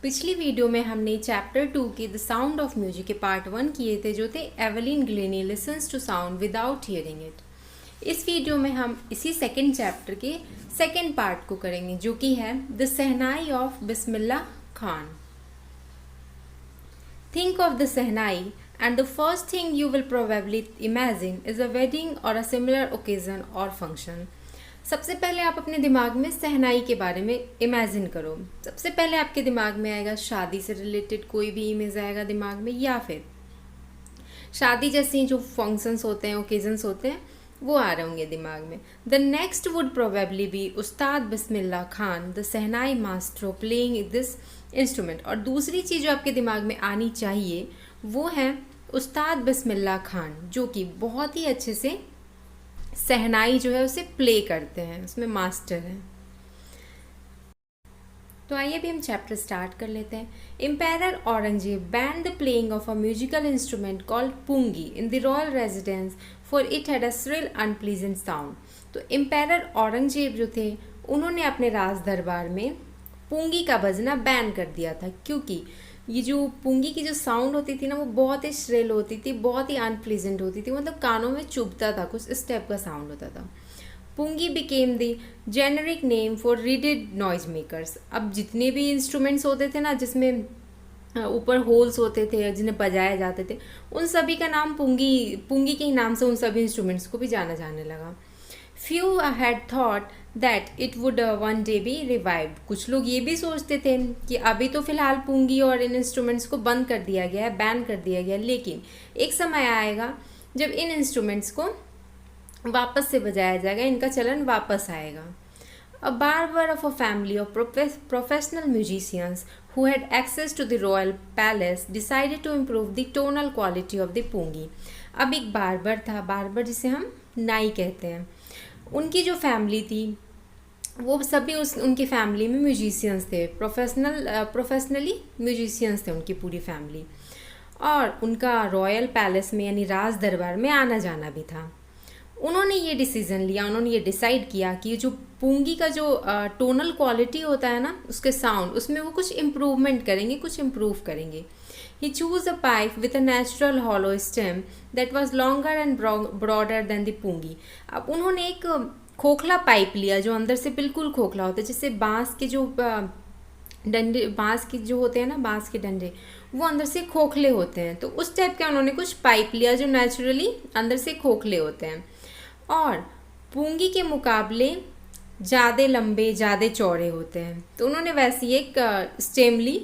पिछली वीडियो में हमने चैप्टर 2 की द साउंड ऑफ म्यूजिक के पार्ट 1 किए थे जो थे Evelyn Glennie listens to sound without hearing it. इस वीडियो में हम इसी सेकंड चैप्टर के सेकंड पार्ट को करेंगे जो कि है the shehnai of Bismillah Khan. Think of the shehnai and the first thing you will probably imagine is a wedding or a similar occasion or function। सबसे पहले आप अपने दिमाग में सहनाई के बारे में इमेजिन करो। सबसे पहले आपके दिमाग में आएगा शादी से रिलेटेड कोई भी इमेज आएगा दिमाग में, या फिर शादी जैसे जो फंक्शंस होते हैं, ओकेजन्स होते हैं, वो आ रहे होंगे दिमाग में। The next would probably be Ustad Bismillah Khan the shehnai maestro playing this instrument. और दूसरी चीज़ जो आपके दिमाग में आनी चाहिए वो है उस्ताद बिस्मिल्लाह खान, जो कि बहुत ही अच्छे से सहनाई जो है उसे प्ले करते हैं, उसमें मास्टर हैं। तो आइए अभी हम चैप्टर स्टार्ट कर लेते हैं। Emperor Aurangzeb banned the playing of a musical instrument called pungi in the royal residence for it had a shrill unpleasant sound. तो एम्पायर औरंगजेब जो थे उन्होंने अपने राज दरबार में पुंगी का बजना बैन कर दिया था, क्योंकि ये जो पुंगी की जो साउंड होती थी ना वो बहुत ही श्रिल होती थी, बहुत ही अनप्लीजेंट होती थी, मतलब कानों में चुभता था, कुछ इस टाइप का साउंड होता था। Pungi became the generic name for reeded noise makers. अब जितने भी इंस्ट्रूमेंट्स होते थे ना जिसमें ऊपर होल्स होते थे जिन्हें बजाए जाते थे, उन सभी का नाम पुंगी के ही नाम से उन सभी इंस्ट्रूमेंट्स को भी जाना जाने लगा। Few had thought that it would one day be revived। कुछ लोग ये भी सोचते थे कि अभी तो फिलहाल पुंगी और इन इंस्ट्रूमेंट्स को बंद कर दिया गया है, बैन कर दिया गया है, लेकिन एक समय आएगा जब इन इंस्ट्रूमेंट्स को वापस से बजाया जाएगा, इनका चलन वापस आएगा। A barber of a family of professional musicians who had access to the royal palace decided to improve the tonal quality of the pungi। अब एक बार्बर था, बार्बर जिसे हम नाई कहते हैं, उनकी जो फैमिली थी वो सभी उनकी फैमिली में म्यूजिशियंस थे, प्रोफेशनली म्यूजिशियंस थे उनकी पूरी फैमिली, और उनका रॉयल पैलेस में यानी राज दरबार में आना जाना भी था। उन्होंने ये डिसीज़न लिया, उन्होंने ये डिसाइड किया कि जो पुंगी का जो टोनल क्वालिटी होता है ना उसके साउंड, उसमें वो कुछ इम्प्रूवमेंट करेंगे, कुछ इम्प्रूव करेंगे। He chose a pipe with a natural hollow stem that was longer and broader than the pungi। अब उन्होंने एक खोखला पाइप लिया जो अंदर से बिल्कुल खोखला होता है, जैसे बांस के जो डंडे, बांस के जो होते हैं ना, बांस के डंडे वो अंदर से खोखले होते हैं, तो उस टाइप का उन्होंने कुछ पाइप लिया जो नेचुरली अंदर से खोखले होते हैं और पुंगी के मुकाबले ज़्यादा लंबे, ज़्यादा चौड़े होते हैं। तो उन्होंने वैसी एक स्टेम ली,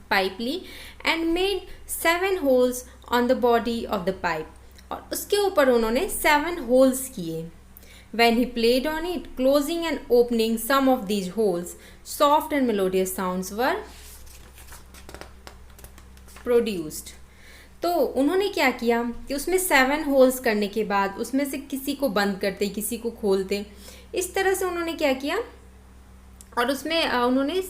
पाइप ली, and made 7 holes on the body of the pipe, और उसके ऊपर उन्होंने 7 होल्स किए। When he played on it, closing and opening some of these holes, soft and melodious sounds were produced। तो उन्होंने क्या किया कि उसमें 7 होल्स करने के बाद उसमें से किसी को बंद करते, किसी को खोलते, इस तरह से उन्होंने क्या किया और उसमें उन्होंने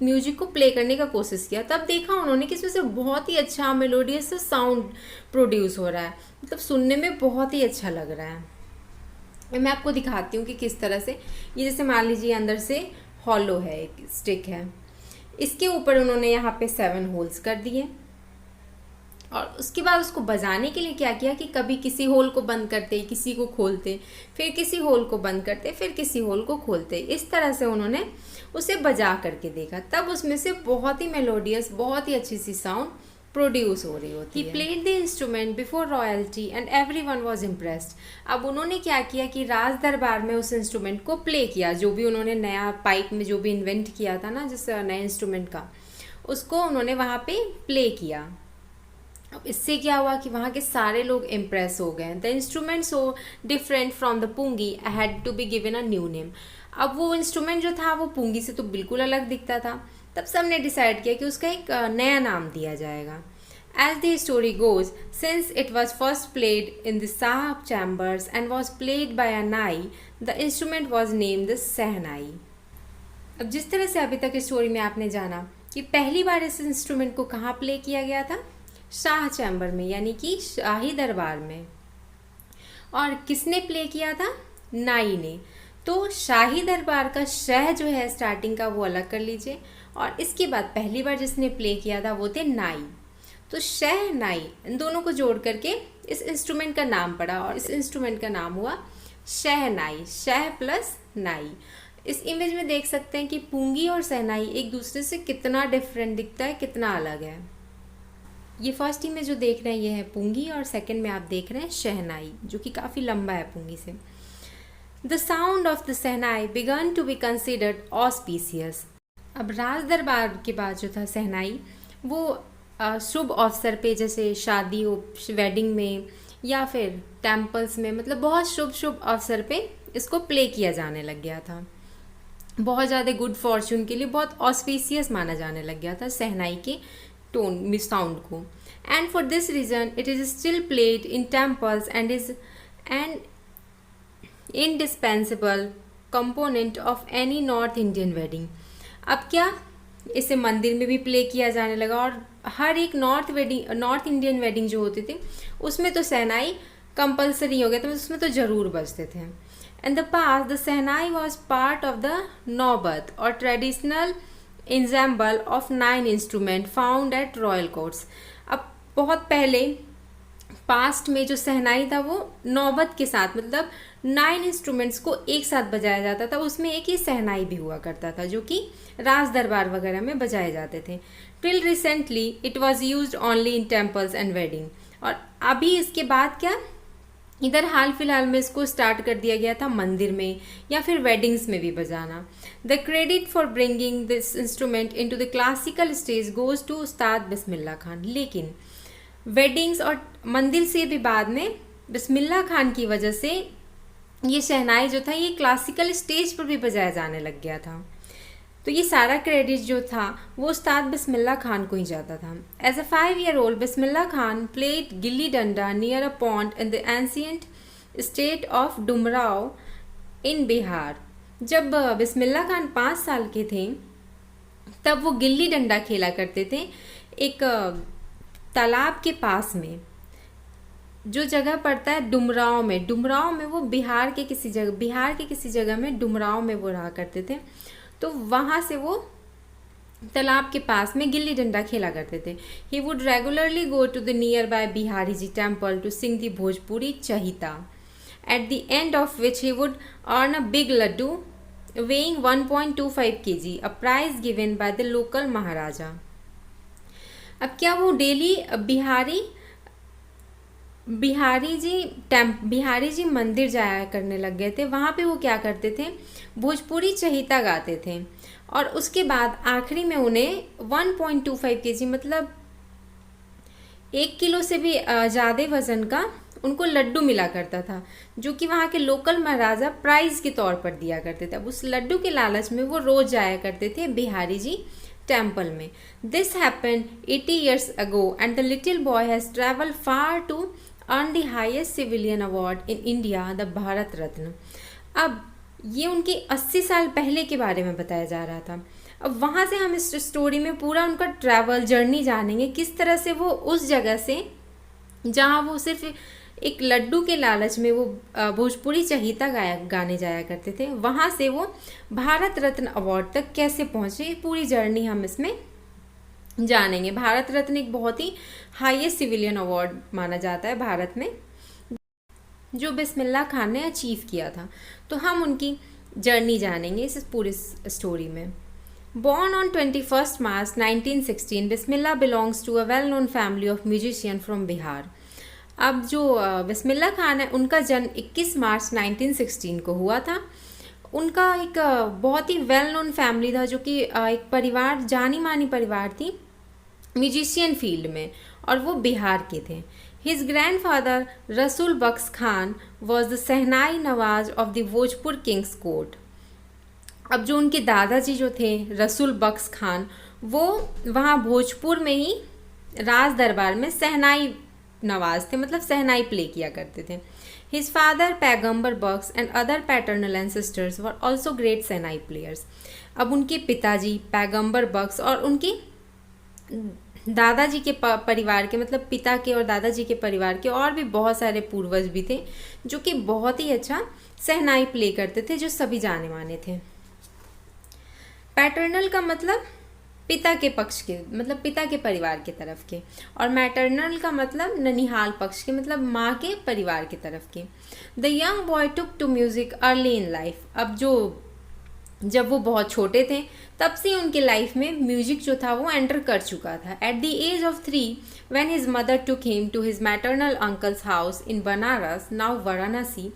म्यूजिक को प्ले करने का कोशिश किया। तब देखा उन्होंने कि इसमें से बहुत ही अच्छा मेलोडियस साउंड प्रोड्यूस हो रहा है, मतलब सुनने में बहुत ही अच्छा लग रहा है। मैं आपको दिखाती हूँ कि किस तरह से, ये जैसे मान लीजिए अंदर से हॉलो है, एक स्टिक है, इसके ऊपर उन्होंने यहाँ पे 7 होल्स कर दिए, और उसके बाद उसको बजाने के लिए क्या किया कि कभी किसी होल को बंद करते, किसी को खोलते, फिर किसी होल को बंद करते, फिर किसी होल को खोलते, इस तरह से उन्होंने उसे बजा करके देखा। तब उसमें से बहुत ही मेलोडियस, बहुत ही अच्छी सी साउंड प्रोड्यूस हो रही होती है। He played the instrument before royalty and everyone was impressed। अब उन्होंने क्या किया कि राज दरबार में उस इंस्ट्रूमेंट को प्ले किया, जो भी उन्होंने नया पाइप में जो भी इन्वेंट किया था ना जिस नए इंस्ट्रूमेंट का, उसको उन्होंने वहाँ पे प्ले किया। अब इससे क्या हुआ कि वहाँ के सारे लोग इम्प्रेस हो गए। The instrument so different from the pungi had to be given a new name. अब वो इंस्ट्रूमेंट जो था वो पुंगी से तो बिल्कुल अलग दिखता था, तब सबने डिसाइड किया कि उसका एक नया नाम दिया जाएगा। As the story goes, since it was first played in the Shah chambers and was played by a nai, the instrument was named the shehnai. अब जिस तरह से अभी तक स्टोरी में आपने जाना कि पहली बार इस इंस्ट्रूमेंट को कहाँ प्ले किया गया था, शाह चैम्बर में, यानी कि शाही दरबार में। और किसने प्ले किया था? नाई ने। तो शाही दरबार का शह जो है स्टार्टिंग का वो अलग कर लीजिए और इसके बाद पहली बार जिसने प्ले किया था वो थे नाई। तो शहनाई, इन दोनों को जोड़ करके इस इंस्ट्रूमेंट का नाम पड़ा और इस इंस्ट्रूमेंट का नाम हुआ शहनाई, शह प्लस नाई। इस इमेज में देख सकते हैं कि पुंगी और शहनाई एक दूसरे से कितना डिफरेंट दिखता है, कितना अलग है। ये फर्स्ट इमेज जो देख रहे हैं ये है पुंगी और सेकंड में आप देख रहे हैं शहनाई, जो कि काफ़ी लंबा है पुंगी से। The sound of the shehnai began to be considered auspicious. अब राज दरबार के बाद जो था शहनाई वो शुभ अवसर पे, जैसे शादी हो, वेडिंग में या फिर टेम्पल्स में, मतलब बहुत शुभ शुभ अवसर पे इसको प्ले किया जाने लग गया था। बहुत ज़्यादा गुड फॉर्चून के लिए बहुत ऑस्पिशियस माना जाने लग गया था शहनाई के टोन साउंड को। And for this reason it is still played in temples and is an indispensable component of any north Indian wedding. अब क्या इसे मंदिर में भी प्ले किया जाने लगा और हर एक नॉर्थ इंडियन वेडिंग जो होती थी उसमें तो शहनाई कंपलसरी हो गया था, उसमें तो ज़रूर बजते थे। In the past the shehnai was part of the नौबत और traditional ensemble of 9 instrument found at royal courts. अब बहुत पहले पास्ट में जो शहनाई था वो नौबत के साथ, मतलब 9 इंस्ट्रूमेंट्स को एक साथ बजाया जाता था, उसमें एक ही शहनाई भी हुआ करता था जो कि राज दरबार वगैरह में बजाए जाते थे। Till recently it was used only in temples and wedding. और अभी इसके बाद क्या, इधर हाल फिलहाल में इसको स्टार्ट कर दिया गया था मंदिर में या फिर वेडिंग्स में भी बजाना। The credit for bringing this instrument into the classical stage goes to Ustad Bismillah Khan. लेकिन वेडिंग्स और मंदिर से भी बाद में बिस्मिल्लाह खान की वजह से ये शहनाई जो था ये क्लासिकल स्टेज पर भी बजाया जाने लग गया था। तो ये सारा क्रेडिट जो था वो उस्ताद बिस्मिल्लाह खान को ही जाता था। एज अ 5-year-old Bismillah Khan played gilli danda near a pond in the ancient state of Dumraon in Bihar. जब बिस्मिल्लाह खान 5 साल के थे तब वो गिल्ली डंडा खेला करते थे एक तालाब के पास में, जो जगह पड़ता है डुमराव में। डुमराव में वो बिहार के किसी जगह में डुमराव में वो रहा करते थे। तो वहाँ से वो तालाब के पास में गिल्ली डंडा खेला करते थे। He would regularly go to the nearby Bihari ji temple to sing the Bhojpuri chaita, at the end of which he would earn a big laddu weighing 1.25 kg, a prize given by the local Maharaja. अब क्या वो डेली बिहारी जी मंदिर जाया करने लग गए थे। वहाँ पे वो क्या करते थे, भोजपुरी चहिता गाते थे और उसके बाद आखिरी में उन्हें 1.25 kg मतलब 1 किलो से भी ज़्यादा वज़न का उनको लड्डू मिला करता था, जो कि वहाँ के लोकल महाराजा प्राइज़ के तौर पर दिया करते थे। अब उस लड्डू के लालच में वो रोज़ जाया करते थे बिहारी जी टेम्पल में। This happened 80 years ago and the little boy has traveled far to earn the highest civilian award in India, the Bharat Ratna. अब ये उनके 80 साल पहले के बारे में बताया जा रहा था। अब वहाँ से हम इस स्टोरी में पूरा उनका ट्रैवल जर्नी जानेंगे, किस तरह से वो उस जगह से जहाँ वो सिर्फ एक लड्डू के लालच में वो भोजपुरी चहिता गाने जाया करते थे, वहाँ से वो भारत रत्न अवार्ड तक कैसे पहुँचे, पूरी जर्नी हम इसमें जानेंगे। भारत रत्न एक बहुत ही हाईएस्ट सिविलियन अवार्ड माना जाता है भारत में, जो बिस्मिल्लाह खान ने अचीव किया था। तो हम उनकी जर्नी जानेंगे इस पूरी स्टोरी में। Born on 21st March 1916, Bismillah belongs to a well-known family of musician from Bihar. अब जो बिस्मिल्लाह खान है उनका जन्म 21 मार्च 1916 को हुआ था। उनका एक बहुत ही वेल नोन फैमिली था, जो कि एक परिवार, जानी मानी परिवार थी म्यूजिशियन फील्ड में, और वो बिहार के थे। His grandfather Rasool Bakhsh Khan was the shehnai nawaz of the Bhojpur kings court. अब जो उनके दादाजी जो थे रसूल बख्श खान, वो वहाँ भोजपुर में ही राज दरबार में शहनाई नवाज थे, मतलब शहनाई प्ले किया करते थे। His father Paigambar Bakhsh and other paternal ancestors were also great shehnai players. अब उनके पिताजी पैगम्बर बख्श और उनके दादाजी के परिवार के, मतलब पिता के और दादाजी के परिवार के और भी बहुत सारे पूर्वज भी थे, जो कि बहुत ही अच्छा शहनाई प्ले करते थे, जो सभी जाने माने थे। पैटर्नल का मतलब पिता के पक्ष के, मतलब पिता के परिवार के तरफ के, और मैटरनल का मतलब ननिहाल पक्ष के, मतलब माँ के परिवार की तरफ के। The young boy took to music early in life. अब जब वो बहुत छोटे थे तब से उनके लाइफ में म्यूजिक जो था वो एंटर कर चुका था। At the age of 3 when his mother took him to his maternal uncle's house in Banaras, now Varanasi,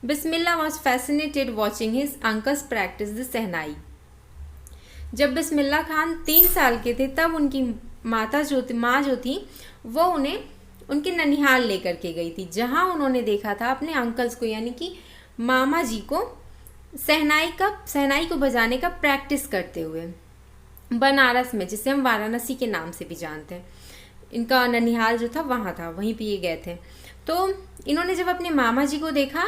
Bismillah was fascinated watching his uncles practise the shehnai. जब बिस्मिल्ला खान 3 साल के थे तब उनकी माँ जो थी वो उन्हें उनके ननिहाल लेकर के गई थी, जहाँ उन्होंने देखा था अपने अंकल्स को, यानी कि मामा जी को सहनाई को बजाने का प्रैक्टिस करते हुए बनारस में, जिसे हम वाराणसी के नाम से भी जानते हैं। इनका ननिहाल जो था वहाँ था, वहीं पे ये गए थे। तो इन्होंने जब अपने मामा जी को देखा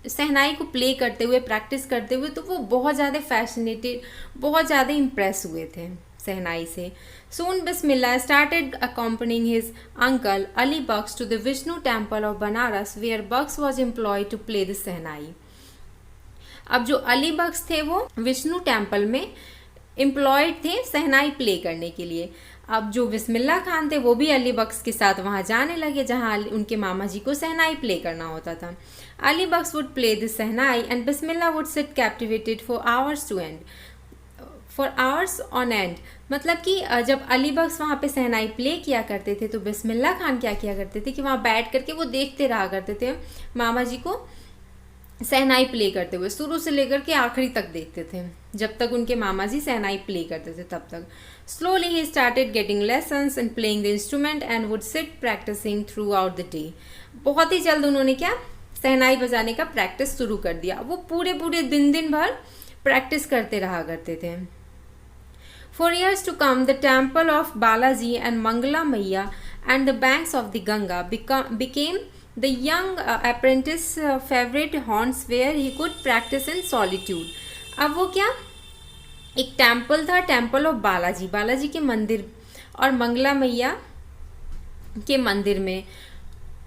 सहनाई को प्ले करते हुए, प्रैक्टिस करते हुए, तो वो बहुत ज़्यादा फैसिनेटेड, बहुत ज़्यादा इम्प्रेस हुए थे सहनाई से। Soon Bismillah started accompanying his uncle Ali Baksh to the Vishnu temple of Banaras, where Baksh was employed to play the सहनाई। अब जो अली बख्श थे वो विष्णु टेम्पल में एम्प्लॉयड थे सहनाई प्ले करने के लिए। अब जो बिस्मिल्ला खान थे वो भी अली बख्श के साथ वहाँ जाने लगे, जहाँ उनके मामा जी को सहनाई प्ले करना होता था। Ali Bakhsh would play the shehnai and Bismillah would sit captivated for hours on end. मतलब कि जब अली बख्श वहाँ पे सहनाई प्ले किया करते थे तो बिस्मिल्ला खान क्या किया करते थे कि वहाँ बैठ करके वो देखते रहा करते थे मामा जी को सहनाई प्ले करते हुए, शुरू से लेकर के आखिरी तक देखते थे, जब तक उनके मामा जी सहनाई प्ले करते थे तब तक। स्लोली ही started getting lessons and playing the instrument and would sit practicing throughout the day. बहुत ही जल्द उन्होंने क्या सहनाई बजाने का प्रैक्टिस शुरू कर दिया। वो पूरे दिन भर प्रैक्टिस करते रहा करते थे। For years to come, the temple of Balaji and Mangala Maiya and the banks of the Ganga became the young apprentice favorite haunts where he could practice in solitude। अब वो क्या, एक टेम्पल था, temple of Balaji के मंदिर और मंगला मैया के मंदिर में,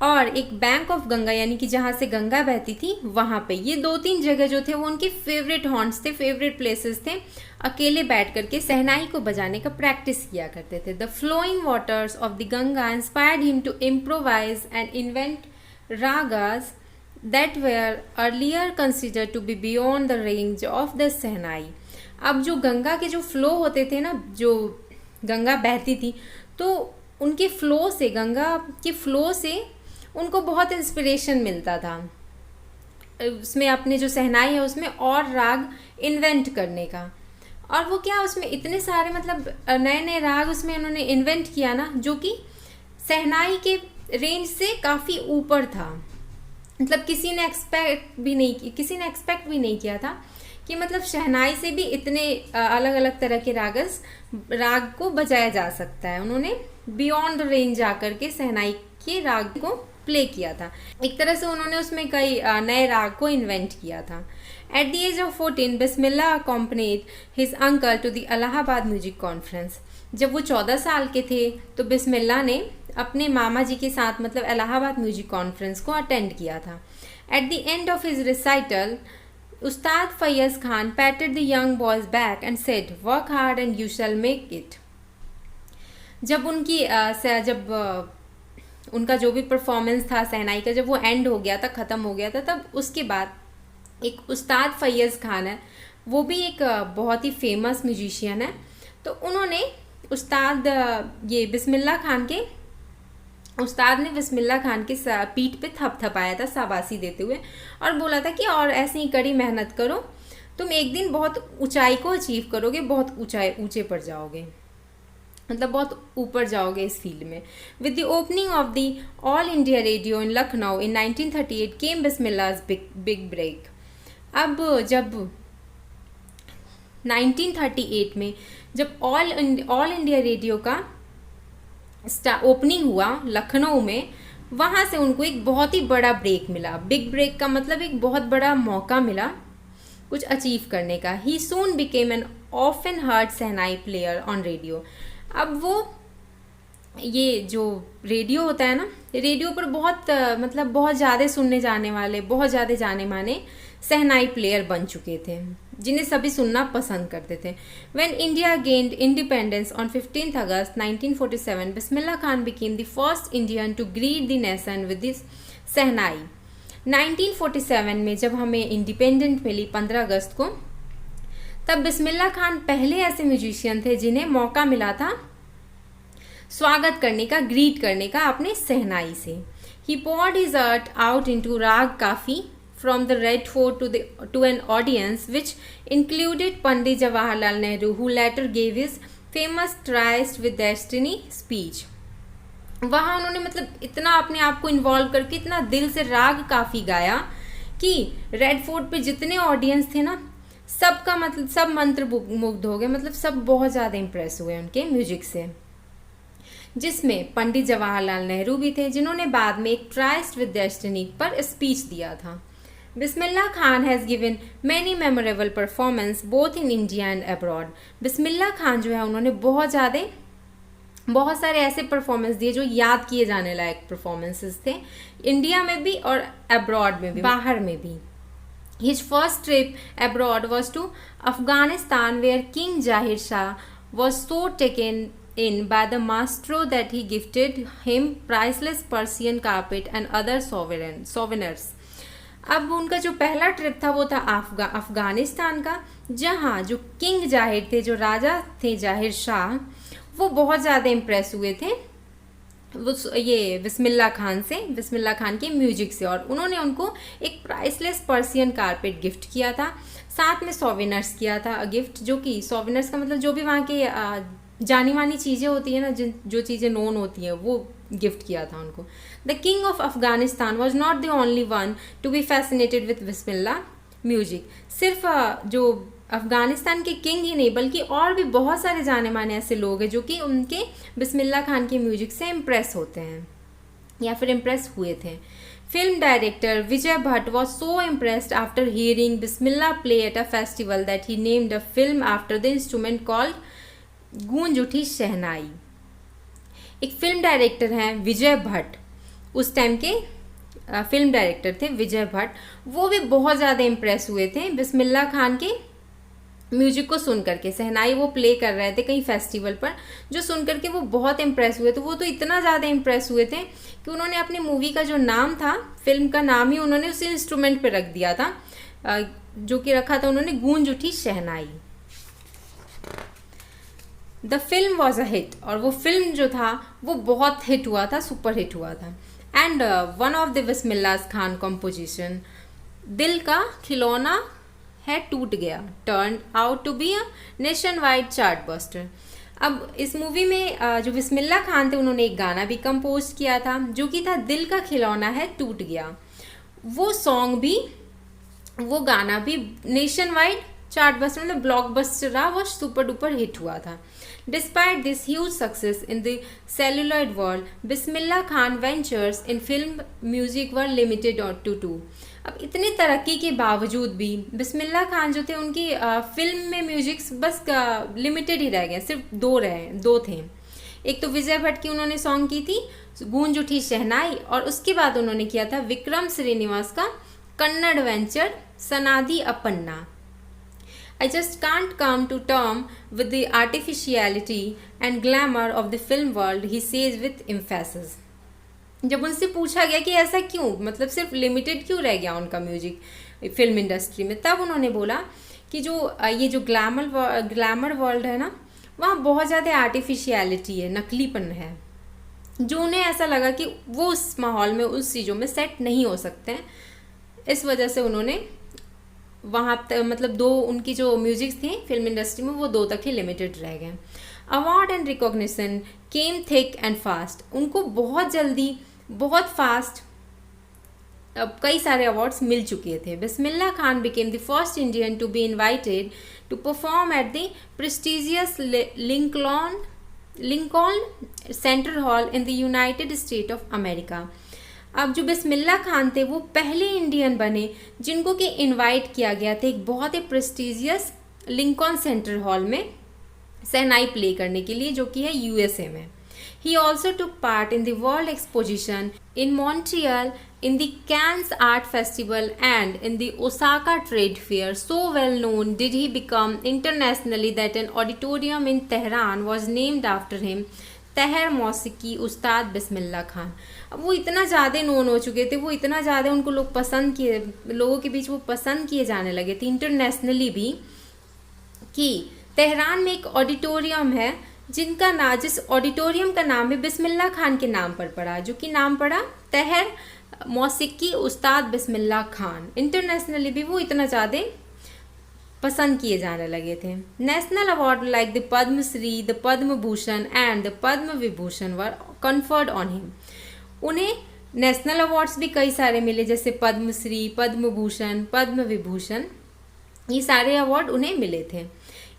और एक बैंक ऑफ गंगा यानी कि जहाँ से गंगा बहती थी वहाँ पे। ये 2-3 जगह जो थे वो उनके फेवरेट हॉन्ट्स थे, फेवरेट प्लेसेस थे। अकेले बैठ करके सहनाई को बजाने का प्रैक्टिस किया करते थे। The flowing waters of the Ganga inspired him to improvise and invent ragas that were earlier considered to be beyond the range of the shehnai. अब जो गंगा के जो फ्लो होते थे ना, जो गंगा बहती थी, तो उनके फ्लो से, गंगा के फ्लो से उनको बहुत इंस्पिरेशन मिलता था उसमें, अपने जो सहनाई है उसमें और राग इन्वेंट करने का। और वो क्या, उसमें इतने सारे मतलब नए नए राग उसमें उन्होंने इन्वेंट किया ना, जो कि सहनाई के रेंज से काफ़ी ऊपर था। मतलब किसी ने एक्सपेक्ट भी नहीं किया था कि मतलब शहनाई से भी इतने अलग अलग तरह के राग को बजाया जा सकता है। उन्होंने बियॉन्ड द रेंज आकर के सहनाई के राग को प्ले किया था। एक तरह से उन्होंने उसमें कई नए राग को इन्वेंट किया था। At the age of 14 Bismillah accompanied his uncle to the Allahabad music conference. जब वो 14 साल के थे तो बिस्मिल्ला ने अपने मामा जी के साथ मतलब इलाहाबाद म्यूजिक कॉन्फ्रेंस को अटेंड किया था। At the end of his recital Ustad Faiyaz Khan patted the young boys back and said work hard and you shall make it. जब उनका जो भी परफॉर्मेंस था सहनाई का, जब वो एंड हो गया था, ख़त्म हो गया था, तब उसके बाद एक उस्ताद फैयज़ खान है, वो भी एक बहुत ही फेमस म्यूजिशियन है। तो उन्होंने उस्ताद ने बिस्मिल्ला खान के पीठ पे थपथपाया था शाबाशी देते हुए और बोला था कि और ऐसे ही कड़ी मेहनत करो, तुम एक दिन बहुत ऊंचाई को अचीव करोगे, बहुत ऊंचे पर जाओगे, मतलब बहुत ऊपर जाओगे इस फील्ड में। With the opening of the all India radio in Lucknow in 1938 came Bismillah's big break. अब जब 1938 में जब ऑल इंडिया रेडियो का ओपनिंग हुआ लखनऊ में, वहाँ से उनको एक बहुत ही बड़ा ब्रेक मिला। बिग ब्रेक का मतलब एक बहुत बड़ा मौका मिला कुछ अचीव करने का। He soon became an often heard shehnai player on radio. अब वो ये जो रेडियो होता है ना, रेडियो पर बहुत ज़्यादा सुनने जाने वाले, बहुत ज़्यादा जाने माने सहनाई प्लेयर बन चुके थे। जिन्हें सभी सुनना पसंद करते थे। When India gained independence on 15th August 1947, Bismillah Khan became the first Indian to greet the nation with this शहनाई। 1947 में जब हमें इंडिपेंडेंट मिली 15 अगस्त को, तब बिस्मिल्लाह खान पहले ऐसे म्यूजिशियन थे जिन्हें मौका मिला था स्वागत करने का, ग्रीट करने का अपने शहनाई से। He poured his art out into राग काफी from the Red Fort to an audience which included Pandit Jawaharlal Nehru, who later gave his famous Tryst with Destiny speech। वहाँ उन्होंने मतलब इतना अपने आप को इन्वॉल्व करके इतना दिल से राग काफी गाया कि रेड फोर्ट पे जितने ऑडियंस थे ना, सबका मतलब सब मंत्र मुग्ध हो गए, मतलब सब बहुत ज़्यादा इम्प्रेस हुए उनके म्यूजिक से, जिसमें पंडित जवाहरलाल नेहरू भी थे, जिन्होंने बाद में एक ट्राइस्ट विद डेस्टिनी पर स्पीच दिया था। Bismillah Khan has given many memorable performance both in India and abroad. Bismillah Khan जो है उन्होंने बहुत सारे ऐसे परफॉर्मेंस दिए जो याद किए जाने लायक परफॉर्मेंसेस थे, इंडिया में भी और अब्रॉड में भी, बाहर में भी। His first trip abroad was to Afghanistan, where King Zahir Shah was so taken in by the maestro that he gifted him priceless Persian carpet and other souvenirs। अब उनका जो पहला ट्रिप था वो था अफगानिस्तान का, जहाँ जो किंग जाहिर थे, जो राजा थे जाहिर शाह, वो बहुत ज़्यादा इम्प्रेस हुए थे वो ये बिस्मिल्लाह खान से, बिस्मिल्लाह खान के म्यूजिक से, और उन्होंने उनको एक प्राइसलेस पर्सियन कारपेट गिफ्ट किया था, साथ में सोवेनर्स किया था गिफ्ट, जो कि सोवेनर्स का मतलब जो भी वहाँ के जानी मानी चीज़ें होती है ना, जो चीज़ें नोन होती हैं, वो गिफ्ट किया था उनको। The king of Afghanistan was not the only one to be fascinated with Bismillah music. सिर्फ जो अफगानिस्तान के किंग ही नहीं बल्कि और भी बहुत सारे जाने माने ऐसे लोग हैं जो कि उनके बिस्मिल्लाह खान के म्यूजिक से इम्प्रेस होते हैं या फिर इम्प्रेस हुए थे। Film director Vijay Bhatt was so impressed after hearing Bismillah play at a festival that he named a film after the instrument called गूंज उठी शहनाई। एक फिल्म डायरेक्टर हैं विजय भट्ट, उस टाइम के फिल्म डायरेक्टर थे विजय भट्ट, वो भी बहुत ज़्यादा इम्प्रेस हुए थे बिस्मिल्लाह खान के म्यूजिक को सुन करके। शहनाई वो प्ले कर रहे थे कहीं फेस्टिवल पर, जो सुन करके वो बहुत इम्प्रेस हुए थे। वो तो इतना ज़्यादा इम्प्रेस हुए थे कि उन्होंने अपनी मूवी का जो नाम था, फिल्म का नाम ही उन्होंने उस इंस्ट्रूमेंट पे रख दिया था, जो कि रखा था उन्होंने Goonj Uthi Shehnai. The film was a hit, और वो फिल्म जो था वो बहुत हिट हुआ था, सुपर हिट हुआ था। And one of the Bismillah Khan composition दिल का खिलौना है टूट गया turn out to be a nationwide chartbuster. अब इस मूवी में जो बिस्मिल्लाह खान थे उन्होंने एक गाना भी कंपोज किया था जो कि था दिल का खिलौना है टूट गया। वो सॉन्ग भी, वो गाना भी नेशन वाइड चार्ट बस्टर मतलब ब्लॉकबस्टर रहा, वो सुपर डुपर हिट हुआ था। Despite this huge success in the celluloid world, Bismillah Khan ventures in film music were limited to two। अब इतनी तरक्की के बावजूद भी बिस्मिल्लाह खान जो थे उनकी फिल्म में म्यूजिक्स बस लिमिटेड ही रह गए, सिर्फ दो थे। एक तो विजय भट्ट की उन्होंने सॉन्ग की थी गूंज उठी शहनाई, और उसके बाद उन्होंने किया था विक्रम श्रीनिवास का Kannada venture Sanadi Appanna. I just can't come to term with the artificiality and glamour of the film world, he says with emphasis। जब उनसे पूछा गया कि ऐसा क्यों, मतलब सिर्फ लिमिटेड क्यों रह गया उनका म्यूजिक फिल्म इंडस्ट्री में, तब उन्होंने बोला कि जो ये जो ग्लैमर वर्ल्ड है ना, वहाँ बहुत ज़्यादा आर्टिफिशियलिटी है, नकलीपन है, जो उन्हें ऐसा लगा कि वो उस माहौल में, उस चीज़ों में सेट नहीं हो सकते हैं। इस वजह से उन्होंने वहाँ मतलब दो उनकी जो म्यूजिक थी फिल्म इंडस्ट्री में वो दो तक ही लिमिटेड रह गए। Award and recognition came thick and fast. उनको बहुत जल्दी, बहुत फास्ट अब कई सारे अवार्ड्स मिल चुके थे। Bismillah Khan became the first Indian to be invited to perform at the prestigious Lincoln central hall in the United State of America. अब जो बिस्मिल्लाह खान थे वो पहले इंडियन बने जिनको कि इनवाइट किया गया था एक बहुत ही प्रेस्टिजियस लिंकॉन सेंट्रल हॉल में शहनाई प्ले करने के लिए, जो कि है यूएसए में। He also took part in the World Exposition in Montreal, in the Cannes Art Festival, and in the Osaka Trade Fair. So well known did he become internationally that an auditorium in Tehran was named after him, तहर मौसीकी उस्ताद बिस्मिल्लाह खान। अब वो इतना ज़्यादा known हो चुके थे, वो इतना ज़्यादा उनको लोग पसंद किए, लोगों के बीच वो पसंद किए जाने लगे थे इंटरनेशनली भी, कि तेहरान में एक ऑडिटोरियम है जिस ऑडिटोरियम का नाम है बिस्मिल्लाह खान के नाम पर पड़ा, जो कि नाम पड़ा तहर मौसीकी उस्ताद बिस्मिल्लाह खान। इंटरनेशनली भी वो इतना ज़्यादा पसंद किए जाने लगे थे। National award like the Padma Shri, the Padma Bhushan and the Padma Vibhushan were conferred on him. उन्हें नेशनल अवार्ड्स भी कई सारे मिले, जैसे पद्मश्री, पद्म भूषण, पद्म विभूषण, ये सारे अवार्ड उन्हें मिले थे।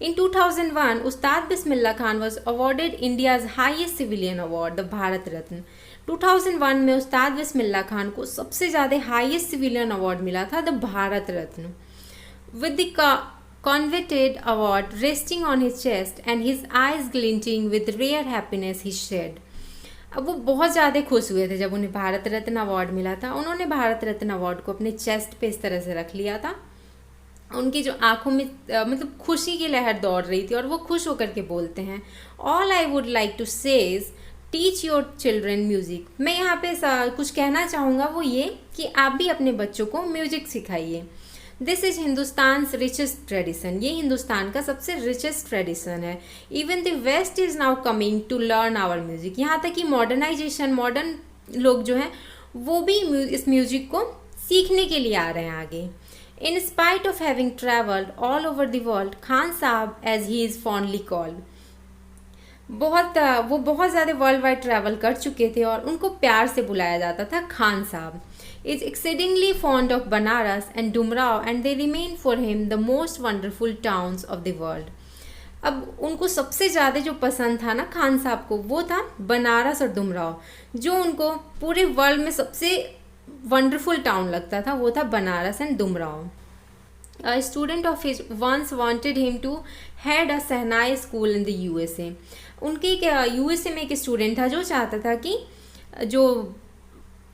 In 2001, Ustad Bismillah Khan was awarded India's highest civilian award, the Bharat रत्न। 2001 में उस्ताद बिस्मिल्लाह खान को सबसे ज़्यादा हाईएस्ट सिविलियन अवार्ड मिला था, the Bharat Ratna. With the coveted award resting on his chest and his eyes glinting with rare happiness he shed। अब वो बहुत ज़्यादा खुश हुए थे जब उन्हें भारत रत्न अवार्ड मिला था। उन्होंने भारत रत्न अवार्ड को अपने चेस्ट पे इस तरह से रख लिया था, उनकी जो आंखों में मतलब खुशी की लहर दौड़ रही थी, और वो खुश होकर के बोलते हैं, all I would like to say is teach your children music. मैं यहाँ पे कुछ कहना चाहूँगा, वो ये कि आप भी अपने बच्चों को म्यूजिक सिखाइए। This is Hindustan richest tradition, ये हिंदुस्तान का सबसे रिचेस्ट ट्रेडिशन है। Even the west is now coming to learn our music. यहाँ तक कि मॉडर्नाइजेशन, मॉडर्न लोग जो हैं वो भी इस म्यूजिक को सीखने के लिए आ रहे हैं आगे। In spite of having travelled all over the world, Khan साहब as he is fondly called, वो बहुत ज़्यादा वर्ल्ड वाइड ट्रैवल कर चुके थे और उनको प्यार से बुलाया जाता था खान साहब। Is exceedingly fond of Banaras and Dumraon and they remain for him the most wonderful towns of the world. अब उनको सबसे ज़्यादा जो पसंद था ना खान साहब को, वो था बनारस और डुमराव। जो उनको पूरे वर्ल्ड में सबसे वंडरफुल टाउन लगता था वो था Banaras and Dumraon. A student of his once wanted him to head a shehnai school in the USA। उनके एक USA में एक स्टूडेंट था जो चाहता था कि जो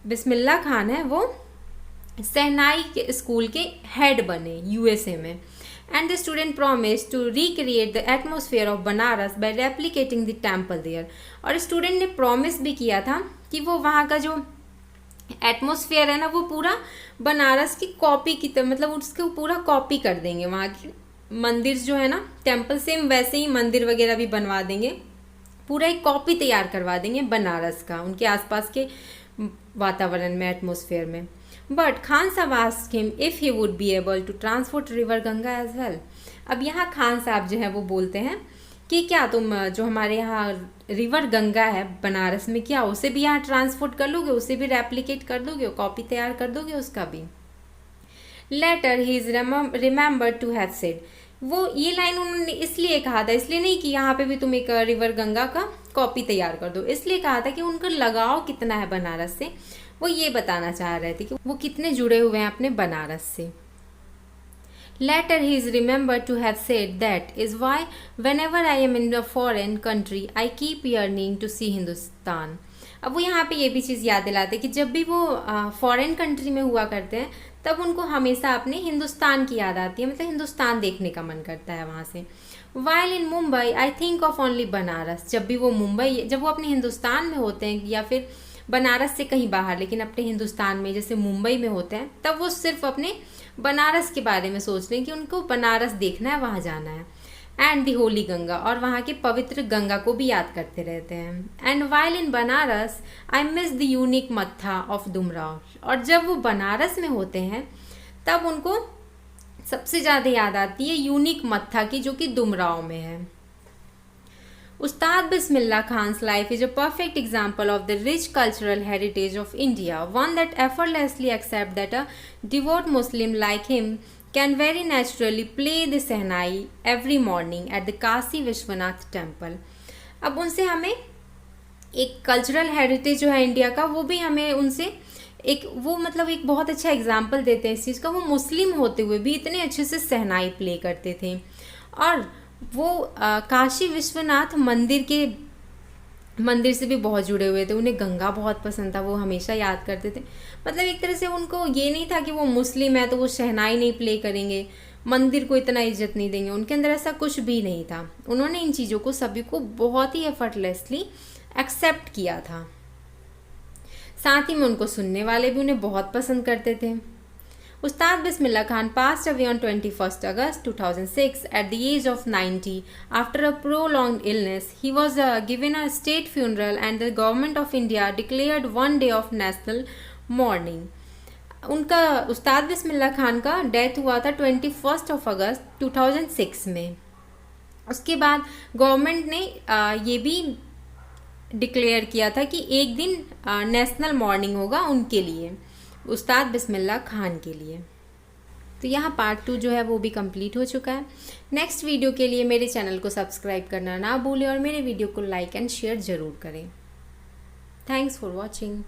बिस्मिल्लाह खान है वो शहनाई के स्कूल के हेड बने USA में। And the student promised to recreate the atmosphere of Banaras by replicating the temple there। और स्टूडेंट ने प्रॉमिस भी किया था कि वो वहाँ का जो एटमॉस्फेयर है ना, वो पूरा बनारस की कॉपी की तरह, मतलब उसको पूरा कॉपी कर देंगे। वहाँ की मंदिर जो है ना, टेम्पल, सेम वैसे ही मंदिर वगैरह भी बनवा देंगे, पूरा एक कॉपी तैयार करवा देंगे बनारस का, उनके आसपास के वातावरण में, एटमॉस्फेयर में। But Khan Sahab asked him if he would be able to transport river Ganga as well. अब यहाँ खान साहब जो है वो बोलते हैं कि क्या तुम जो हमारे यहाँ रिवर गंगा है बनारस में, क्या उसे भी यहाँ ट्रांसपोर्ट कर लोगे, उसे भी रेप्लिकेट कर दोगे, कॉपी तैयार कर दोगे उसका भी। Later he is remember to have said, वो ये लाइन उन्होंने इसलिए कहा था, इसलिए नहीं कि यहाँ पे भी तुम एक रिवर गंगा का कॉपी तैयार कर दो, इसलिए कहा था कि उनका लगाव कितना है बनारस से, वो ये बताना चाह रहे थे कि वो कितने जुड़े हुए हैं अपने बनारस से। Later he is remembered to have said that is why whenever I am in a foreign country I keep yearning to see Hindustan। अब वो यहाँ पे ये भी चीज़ याद दिलाते हैं कि जब भी वो फॉरेन कंट्री में हुआ करते हैं तब उनको हमेशा अपने हिंदुस्तान की याद आती है, मतलब हिंदुस्तान देखने का मन करता है वहाँ से। While in Mumbai I think of only Banaras, जब भी वो मुंबई, जब वो अपने हिंदुस्तान में होते हैं या फिर बनारस से कहीं बाहर, लेकिन अपने हिंदुस्तान में जैसे मुंबई में होते हैं, तब वो सिर्फ अपने बनारस के बारे में सोच रहे हैं कि उनको बनारस देखना है, वहाँ जाना है। एंड दी होली गंगा, और वहाँ के पवित्र गंगा को भी याद करते रहते हैं। And while in Banaras I miss the unique मत्था ऑफ डुमराव, और जब वो बनारस में होते हैं तब उनको सबसे ज़्यादा याद आती है यूनिक मत्था की, जो कि डुमराव में है। Ustad Bismillah Khan's life is a perfect example of the rich cultural heritage of India, one that effortlessly accepts that a devout Muslim like him can very naturally play the Sehnai every morning at the Kashi Vishwanath temple। अब उनसे हमें एक cultural heritage जो है India का, वो भी हमें उनसे एक वो मतलब एक बहुत अच्छा एग्जाम्पल देते हैं इस चीज़ का। वो मुस्लिम होते हुए भी इतने अच्छे से सहनाई प्ले करते थे, और वो काशी विश्वनाथ मंदिर के मंदिर से भी बहुत जुड़े हुए थे, उन्हें गंगा बहुत पसंद था, वो हमेशा याद करते थे। मतलब एक तरह से उनको ये नहीं था कि वो मुस्लिम है तो वो शहनाई नहीं प्ले करेंगे, मंदिर को इतना इज्जत नहीं देंगे, उनके अंदर ऐसा कुछ भी नहीं था। उन्होंने इन चीज़ों को सभी को बहुत ही एफर्टलेसली एक्सेप्ट किया था। साथ ही में उनको सुनने वाले भी उन्हें बहुत पसंद करते थे। Ustad Bismillah Khan passed away on 21st August 2006 at the age of 90 after a prolonged illness. He was given a state funeral and the government of India declared one day of national mourning. उनका उस्ताद बिस्मिल्लाह खान का death हुआ था 21 अगस्त 2006 में। उसके बाद government ने ये भी डिक्लेयर किया था कि एक दिन नेशनल मॉर्निंग होगा उनके लिए, उस्ताद बिस्मिल्लाह खान के लिए। तो यहाँ पार्ट 2 जो है वो भी कंप्लीट हो चुका है। नेक्स्ट वीडियो के लिए मेरे चैनल को सब्सक्राइब करना ना भूलें और मेरे वीडियो को लाइक एंड शेयर ज़रूर करें। Thanks for watching.